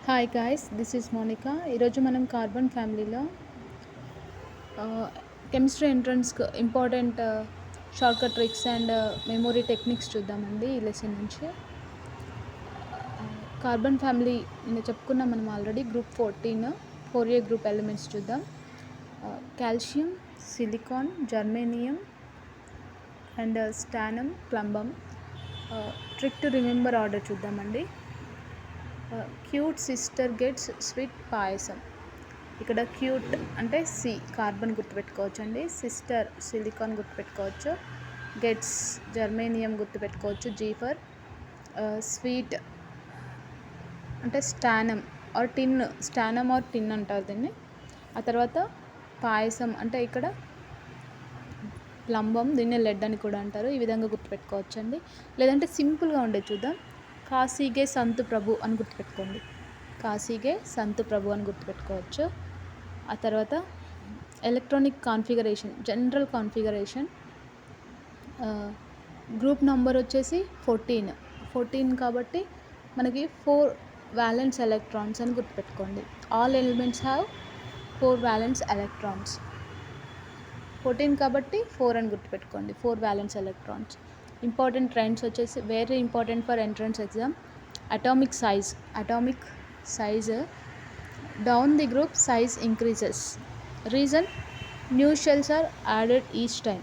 Hi guys, this is Monica. ఈరోజు మనం carbon ఫ్యామిలీలో కెమిస్ట్రీ ఎంట్రన్స్కి important shortcut tricks and memory techniques చూద్దామండి ఈ లెసన్ నుంచి. కార్బన్ ఫ్యామిలీ నేను చెప్పుకున్నాం మనం already. Group 14 4A group elements చూద్దాం. Calcium, silicon, germanium and stannum, plumbum. Trick to remember order చూద్దామండి. Cute sister gets sweet payasam. ఇక్కడ క్యూట్ అంటే సి కార్బన్ గుర్తుపెట్టుకోవచ్చు అండి, సిస్టర్ సిలికాన్ గుర్తుపెట్టుకోవచ్చు, గెట్స్ జర్మేనియం గుర్తుపెట్టుకోవచ్చు, జీ ఫర్ స్వీట్ అంటే స్టానం ఆర్ టిన్, స్టానం ఆర్ టిన్ అంటారు దీన్ని. ఆ తర్వాత పాయసం అంటే ఇక్కడ ప్లంబం, దీన్ని లెడ్ అని కూడా అంటారు. ఈ విధంగా గుర్తుపెట్టుకోవచ్చు అండి. లేదంటే సింపుల్గా ఉండేది చూద్దాం. కాశీగే సంతు ప్రభు అని గుర్తుపెట్టుకోండి. కాశీగే సంతు ప్రభు అని గుర్తుపెట్టుకోవచ్చు. ఆ తర్వాత electronic configuration, general configuration. Group number వచ్చేసి 14 కాబట్టి మనకి 4 వ్యాలెన్స్ ఎలక్ట్రాన్స్ అని గుర్తుపెట్టుకోండి. All elements have 4 valence electrons. 14 కాబట్టి 4 అని గుర్తుపెట్టుకోండి, 4 వ్యాలెన్స్ ఎలక్ట్రాన్స్. ఇంపార్టెంట్ ట్రెండ్స్ వచ్చేసి very important for entrance exam. Atomic size down the group size increases. Reason new shells are added each time.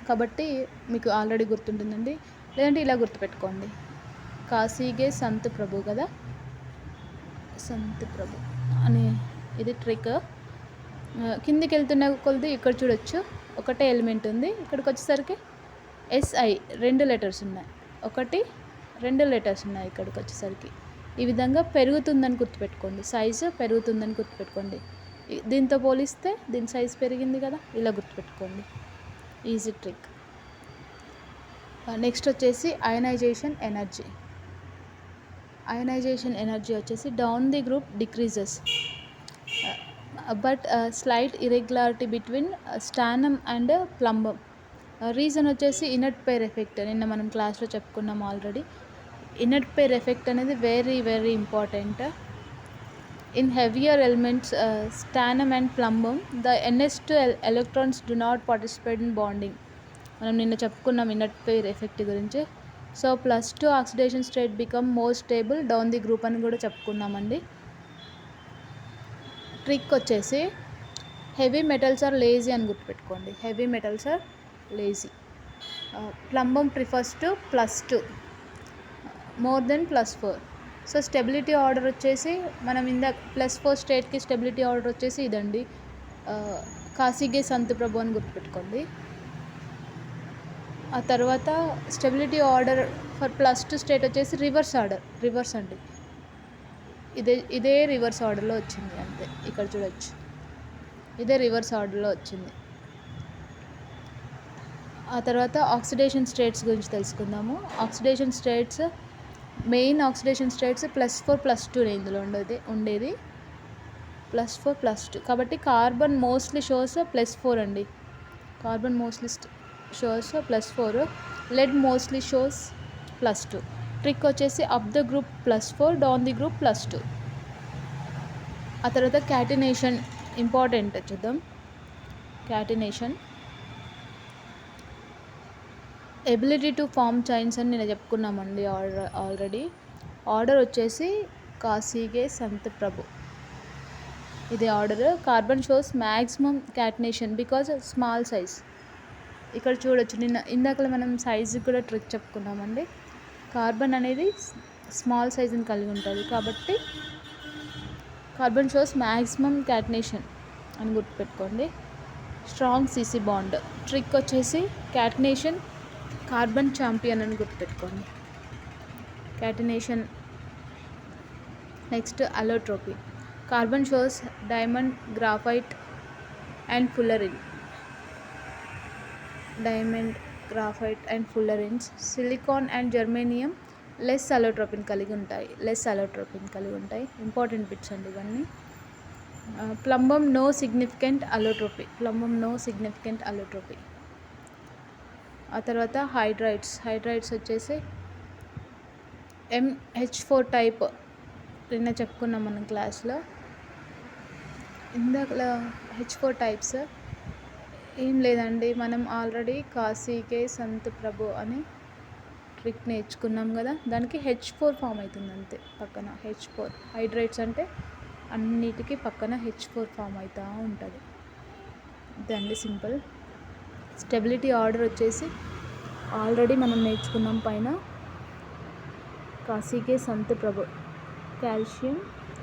కాబట్టి మీకు ఆల్రెడీ గుర్తుంటుందండి. లేదంటే ఇలా గుర్తుపెట్టుకోండి, కాశీగే సంత్ ప్రభు కదా, సంత్ ప్రభు అని. ఇది ట్రిక్. కిందికి వెళ్తున్న కొలది ఇక్కడ చూడొచ్చు, ఒకటే ఎలిమెంట్ ఉంది. ఇక్కడికి వచ్చేసరికి SI 2 లెటర్స్ ఉన్నాయి, 1 2 లెటర్స్ ఉన్నాయి ఇక్కడికి వచ్చేసరికి. ఈ విధంగా పెరుగుతుందని గుర్తుపెట్టుకోండి, సైజు పెరుగుతుందని గుర్తుపెట్టుకోండి. దీంతో పోలిస్తే దీని సైజు పెరిగింది కదా, ఇలా గుర్తుపెట్టుకోండి. Easy trick. నెక్స్ట్ వచ్చేసి అయనైజేషన్ ఎనర్జీ. అయనైజేషన్ ఎనర్జీ వచ్చేసి down the group decreases but slight irregularity between stannum and plumbum. Reason వచ్చేసి ఇనర్ట్ పేర్ ఎఫెక్ట్. నిన్న మనం క్లాస్లో చెప్పుకున్నాం ఆల్రెడీ. ఇనర్ట్ పేర్ ఎఫెక్ట్ అనేది very very important. In heavier elements stannum and plumbum the NH2 electrons do not participate in bonding. మనం నిన్న చెప్పుకున్నాం inert pair effect గురించి. So +2 oxidation state become more stable down the group అని కూడా చెప్పుకున్నామండి. Trick వచ్చేసి heavy metals are lazy అని గుర్తుపెట్టుకోండి. Heavy metals are lazy. Plumbum prefers to +2 more than +4. So stability order వచ్చేసి మనం ఇందాక +4 స్టేట్కి స్టెబిలిటీ ఆర్డర్ వచ్చేసి ఇదండి, కాశీగే సంత్ ప్రభు అని గుర్తుపెట్టుకోండి. ఆ తర్వాత స్టెబిలిటీ ఆర్డర్ ఫర్ +2 స్టేట్ వచ్చేసి రివర్స్ అండి. ఇదే రివర్స్ ఆర్డర్లో వచ్చింది అంతే. ఇక్కడ చూడొచ్చు, ఇదే రివర్స్ ఆర్డర్లో వచ్చింది. ఆ తర్వాత ఆక్సిడేషన్ స్టేట్స్ గురించి తెలుసుకుందాము. Oxidation states, main oxidation states +4 +2 ఇందులో ఉండేది +4 +2. కాబట్టి కార్బన్ మోస్ట్లీ షోస్ +4 అండి. Carbon mostly shows +4, lead mostly shows +2. Trick వచ్చేసి up the group +4, down the group +2. ఆ తర్వాత క్యాటినేషన్ ఇంపార్టెంట్ చూద్దాం. Catenation ability to form chains అని నేను చెప్పుకున్నామండి ఆల్రెడీ. ఆర్డర్ వచ్చేసి కాశీగే సంత్ ప్రభు, ఇది order. Carbon shows maximum catenation because small size. ఇక్కడ చూడొచ్చు, ఇందాక మనం సైజు కూడా ట్రిక్ చెప్పుకున్నామండి. కార్బన్ అనేది స్మాల్ సైజుని కలిగి ఉంటుంది కాబట్టి కార్బన్ షోస్ మ్యాక్సిమం క్యాటినేషన్ అని గుర్తుపెట్టుకోండి. Strong CC bond. ట్రిక్ వచ్చేసి క్యాటినేషన్ కార్బన్ ఛాంపియన్ అని గుర్తుపెట్టుకోండి. Catenation. Next allotropy. Carbon shows diamond, graphite and fullerenes. Silicon and germanium less అలోట్రోపిన్ కలిగి ఉంటాయి. ఇంపార్టెంట్ బిట్స్ అండి ఇవన్నీ. Plumbum no significant allotropy. ఆ తర్వాత హైడ్రైడ్స్ వచ్చేసి MH4 టైప్ నిన్న చెప్పుకున్నాం మనం క్లాస్లో. ఇందాకలా H4 టైప్స్ ఏం లేదండి, మనం ఆల్రెడీ కాశీకే సంత్ ప్రభు అని ట్రిక్ నేర్చుకున్నాం కదా, దానికి H4 ఫామ్ అవుతుంది అంతే. పక్కన H4 హైడ్రేట్స్ అంటే అన్నిటికీ పక్కన H4 ఫామ్ అవుతూ ఉంటుంది. ఇదండి సింపుల్. స్టెబిలిటీ ఆర్డర్ వచ్చేసి ఆల్రెడీ మనం నేర్చుకున్నాం పైన. కాశీకే సంత్ ప్రభు, కాల్షియం,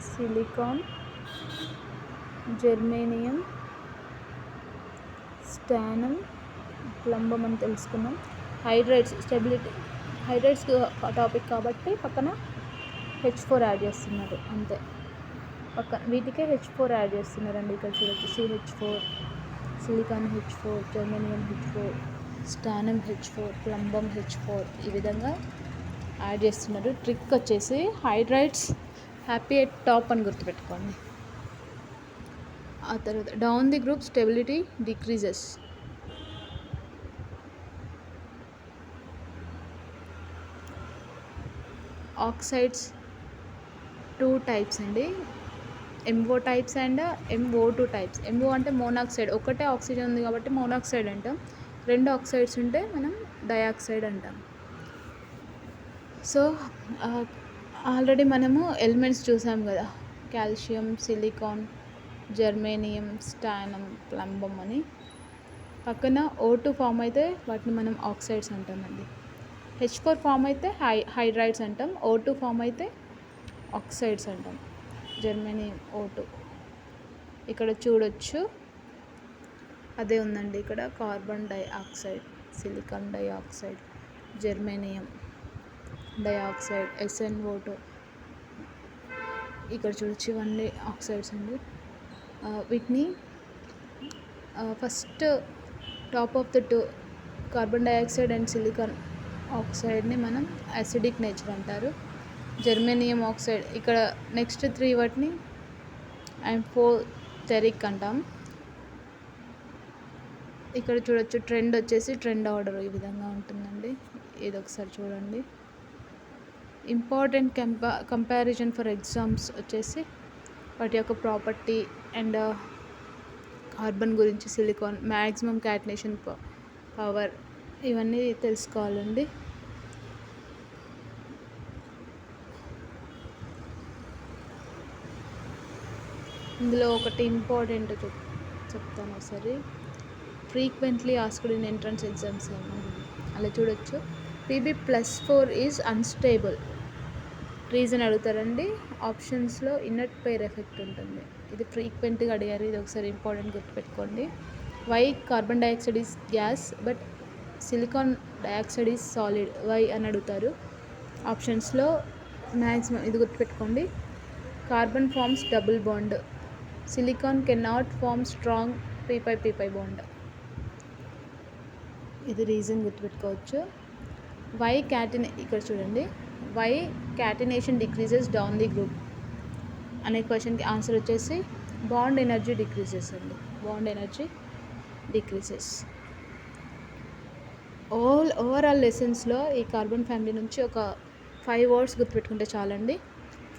సిలికాన్, జెర్మేనియం, స్టానం, ప్లంబం అని తెలుసుకున్నాం. హైడ్రేట్స్ స్టెబిలిటీ, హైడ్రేట్స్ టాపిక్ కాబట్టి పక్కన H4 యాడ్ చేస్తున్నారు అంతే. పక్కన వీటికే H4 యాడ్ చేస్తున్నారండి. ఇక్కడ చూడొచ్చు, CH4, silicon H4, germanium H4, స్టానం H4, plumbum H4, ఈ విధంగా యాడ్ చేస్తున్నారు. ట్రిక్ వచ్చేసి హైడ్రైట్స్ హ్యాపీ ఎట్ టాప్ అని గుర్తుపెట్టుకోండి. ఆ తర్వాత down the group stability decreases. Oxides 2 types అండి, MO types and MO2 types. MO అంటే మోనాక్సైడ్, ఒకటే ఆక్సిజన్ ఉంది కాబట్టి మోనాక్సైడ్ అంటాం. 2 ఆక్సైడ్స్ ఉంటే మనం డయాక్సైడ్ అంటాం. సో ఆల్రెడీ మనము ఎలిమెంట్స్ చూసాం కదా, కాల్షియం, సిలికాన్, జెర్మేనియం, స్టానం, ప్లంబం అని. పక్కన O2 ఫామ్ అయితే వాటిని మనం ఆక్సైడ్స్ అంటామండి. H4 ఫామ్ అయితే హైడ్రైడ్స్ అంటాం. O2 ఫామ్ అయితే ఆక్సైడ్స్ అంటాం. జెర్మేనియం O2 ఇక్కడ చూడొచ్చు, అదే ఉందండి. ఇక్కడ carbon dioxide, silicon dioxide, germanium dioxide, SnO2. ఇక్కడ చూడొచ్చు, ఇవన్నీ ఆక్సైడ్స్ అండి. వీటిని first top of the 2 carbon dioxide and silicon ఆక్సైడ్ని మనం యాసిడిక్ నేచర్ అంటారు. జెర్మేనియం ఆక్సైడ్ ఇక్కడ నెక్స్ట్ 3 వాటిని ఎంఫోథెరిక్ అంటాం. ఇక్కడ చూడొచ్చు, ట్రెండ్ వచ్చేసి ట్రెండ్ ఆర్డర్ ఈ విధంగా ఉంటుందండి. ఇది ఒకసారి చూడండి. ఇంపార్టెంట్ కంపారిజన్ ఫర్ ఎగ్జామ్స్ వచ్చేసి వాటి యొక్క ప్రాపర్టీ అండ్ కార్బన్ గురించి, సిలికాన్ మ్యాక్సిమం క్యాటనేషన్ పవర్, ఇవన్నీ తెలుసుకోవాలండి. ఇందులో ఒకటి ఇంపార్టెంట్ చెప్తాను ఒకసారి. Frequently asked in entrance exams అలా చూడొచ్చు. Pb+4 is unstable. రీజన్ అడుగుతారండి. ఆప్షన్స్లో ఇన్నట్ పెయిర్ ఎఫెక్ట్ ఉంటుంది. ఇది ఫ్రీక్వెంట్గా అడిగారు, ఇది ఒకసారి ఇంపార్టెంట్ గుర్తుపెట్టుకోండి. Why carbon dioxide is gas but silicon dioxide is solid, why అని అడుగుతారు. ఆప్షన్స్లో మ్యాక్సిమం ఇది గుర్తుపెట్టుకోండి. Carbon forms double bond, silicon can not form strong p5p5 bond. ఇది రీజన్ గుర్తుపెట్టుకోవచ్చు. వై ఇక్కడ చూడండి, why catenation decreases down the group అనే క్వశ్చన్కి ఆన్సర్ వచ్చేసి బాండ్ ఎనర్జీ డిక్రీజెస్ అండి. Bond energy decreases. ఓవరాల్ లెసన్స్లో ఈ కార్బన్ ఫ్యామిలీ నుంచి ఒక 5 వర్డ్స్ గుర్తుపెట్టుకుంటే చాలండి.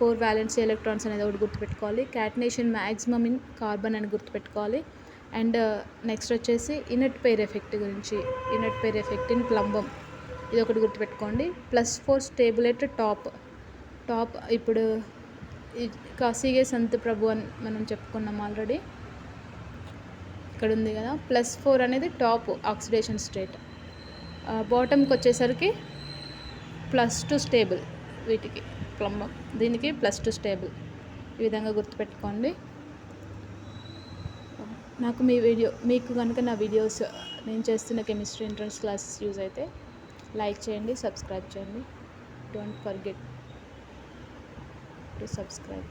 4 వ్యాలెన్సీ ఎలక్ట్రాన్స్ అనేది ఒకటి గుర్తుపెట్టుకోవాలి. క్యాటినేషన్ మ్యాక్సిమమ్ ఇన్ కార్బన్ అని గుర్తుపెట్టుకోవాలి. అండ్ నెక్స్ట్ వచ్చేసి ఇనట్ పెయిర్ ఎఫెక్ట్ గురించి, inert pair effect in plumbum, ఇది ఒకటి గుర్తుపెట్టుకోండి. +4 స్టేబుల్ ఎట్ టాప్. ఇప్పుడు కాశీకే సంత్ ప్రభు అని మనం చెప్పుకున్నాం ఆల్రెడీ, ఇక్కడ ఉంది కదా. +4 అనేది టాప్ ఆక్సిడేషన్ స్టేట్. బాటమ్కి వచ్చేసరికి +2 స్టేబుల్. వీటికి ప్లంబం, దీనికి +2 స్టేబుల్. ఈ విధంగా గుర్తుపెట్టుకోండి. మీకు కనుక నా వీడియోస్, నేను చేస్తున్న కెమిస్ట్రీ ఎంట్రన్స్ క్లాసెస్ యూజ్ అయితే లైక్ చేయండి, సబ్స్క్రైబ్ చేయండి. Don't forget to subscribe.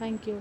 Thank you.